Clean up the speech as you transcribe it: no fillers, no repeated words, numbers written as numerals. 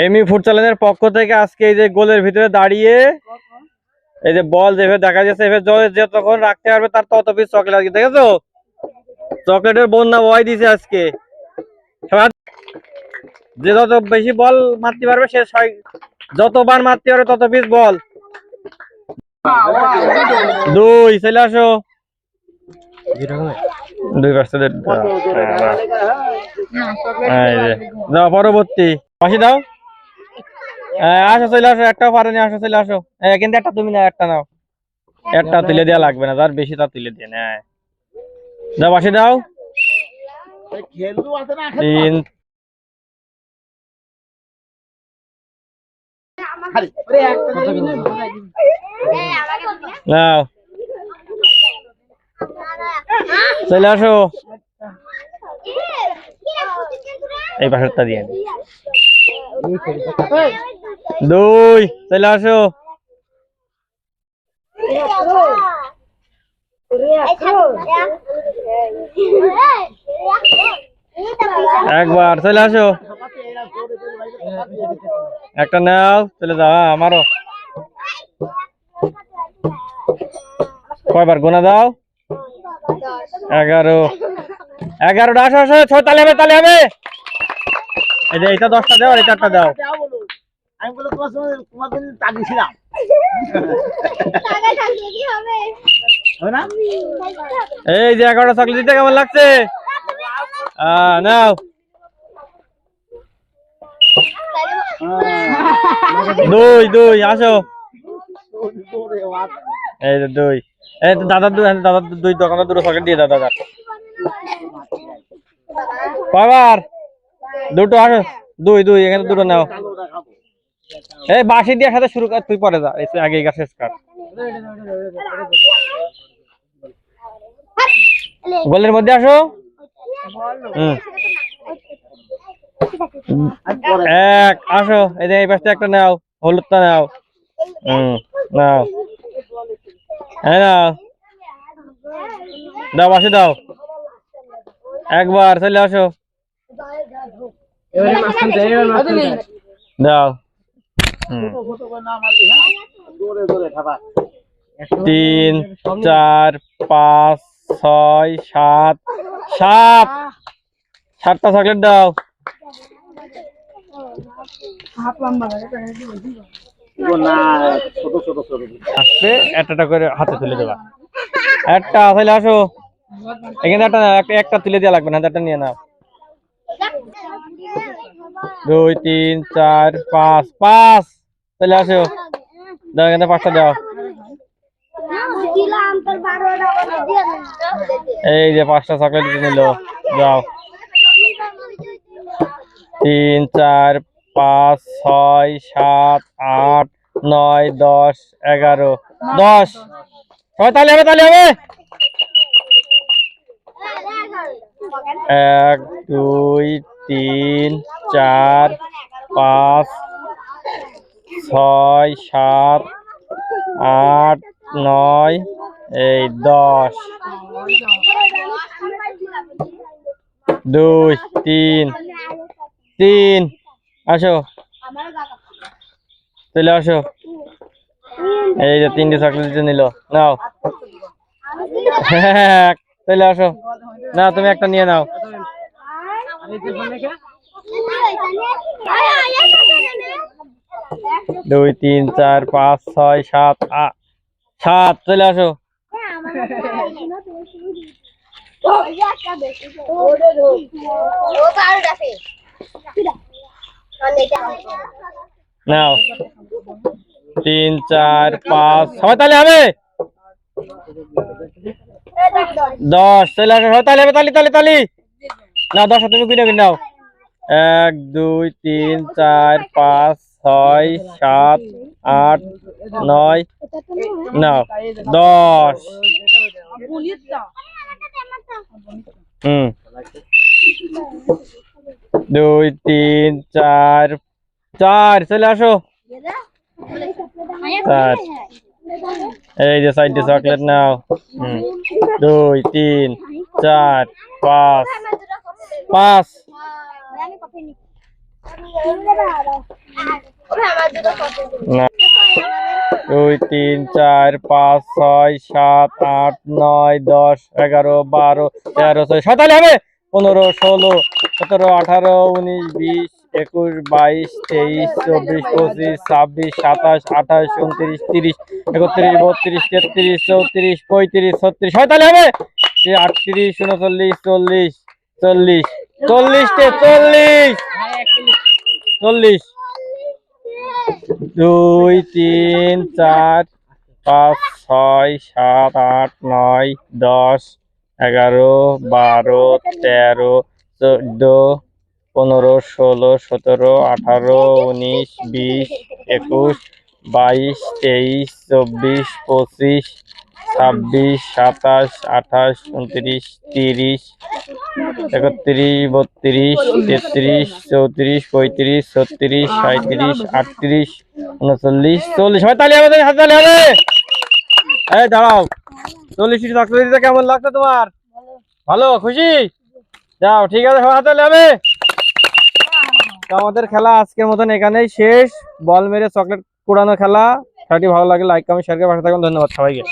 এমি food চ্যালেঞ্জের পক্ষ থেকে আজকে এই যে গোলের ভিতরে দাঁড়িয়ে এই যে বল যেভাবে দেখা যাচ্ছে এভাবে যে তখন রাখতে পারবে তার তত পিস চকলেট আজকে দেখেছো চকলেটের বন্যা বয় দিছে আজকে যে যত বেশি বল মারতে পারবে সে যতবার মারতে পারবে তত পিস বল দুই চলে আসো দুই পাঁচটা দাও পরবর্তী পাশে দাও আসো চলে আসো একটাও পারেনি আসো চলে আসো কিন্তু একটা তুমি না একটা নাও একটা তুলে দেওয়া লাগবে না যার বেশি তার তুলে দিয়ে নেয় দাও পাশে দাও তিন নাও চলে আসো এই পাশেরটা দিয়ে দুই চলে আসো একবার চলে আসো একটা নাও চলে যাও আমারও কয়বার গোনা দাও 11 11টা আসো আসো ছয় তালে হবে এই যে এটা 10টা দাও আর এটা 8টা দাও আমি বলে তোমার জন্য তাকিয়েছিলাম এই যে 11টা চকলেট দিতে কেমন লাগছে নাও দুই আসো এই যে দুই এই দাদার দুই দোকানে দুটো চকলেট দিয়ে দাদা কয়বার দুটো আসো দুই এখানে দুটো নাও এই বাঁশি দিয়ে সাথে শুরু কর তুই পরে যা এসে আগে গা শেষ কর গোলের মধ্যে আসো এক আসো এই যে এই পাশে একটা নাও হলুদটা নাও নাও নাও দাও বাসে দাও একবার চলে আসো দাও 3 4 5 6 7 7টা চকলেট দাও আসবে একটা করে হাতে তুলে দেবা একটা চলে আসো এখানে একটা তুলে দেওয়া লাগবে না একটা নিয়ে নাও 2 3 4 5 চলে আসো দাও এখানে 5টা দাও এই যে 5টা চকলেট দিয়ে নিল যাও 3 4 5 6 7 8 9 10 11 10 সবাই তালে হবে 1 2 3 4 5 6 7 8 9 এই 10 2 3 আসো চলে আসো এই যে 3টে চকলেট দিয়ে নিল নাও চলে আসো না তুমি একটা নিয়ে নাও 2 3 4 5 6 7 8 7 চলে আসো নাও 3 4 5 সবাই তালে হবে 10 চলে আসো সবাই তালে হবে তালি না 10 তুমি কিনে নাও 1 2 3 4 5 6 7 8 9 নাও 10 2 3 4 চলে আসো 4 এই যে সাইডে চকলেট নাও 2 3 4 5 5 না 2 3 4 5 6 7 8 9 10 11 12 13 14 হবে 15 16 17 18 19 20 21 22 23 24 25 26 27 28 29 30 31 32 33 34 35 36 47 হবে 38 39 40 40 40 40 2 3 4 5 6 7 8 9 10 11 12 13 14 15 16 17 18 19 20 21 22 23 24 25 26 27 28 29 30 31 32 33 34 35 36 37 38 39 40 হয় তালি আমাদের হাতে তালি হবে। এই দাঁড়াও 40 চাকরি দিতে কেমন লাগতো তোমার? ভালো খুশি? যাও ঠিক আছে সবার হাতে তালি হবে। তো আমাদের খেলা আজকের মতন এখানেই শেষ। বল মেরে চকলেট কুড়ানো খেলা। খেলাটি ভালো লাগে লাইক কমেন্ট শেয়ার করে পাশে থাকুন। ধন্যবাদ সবাইকে।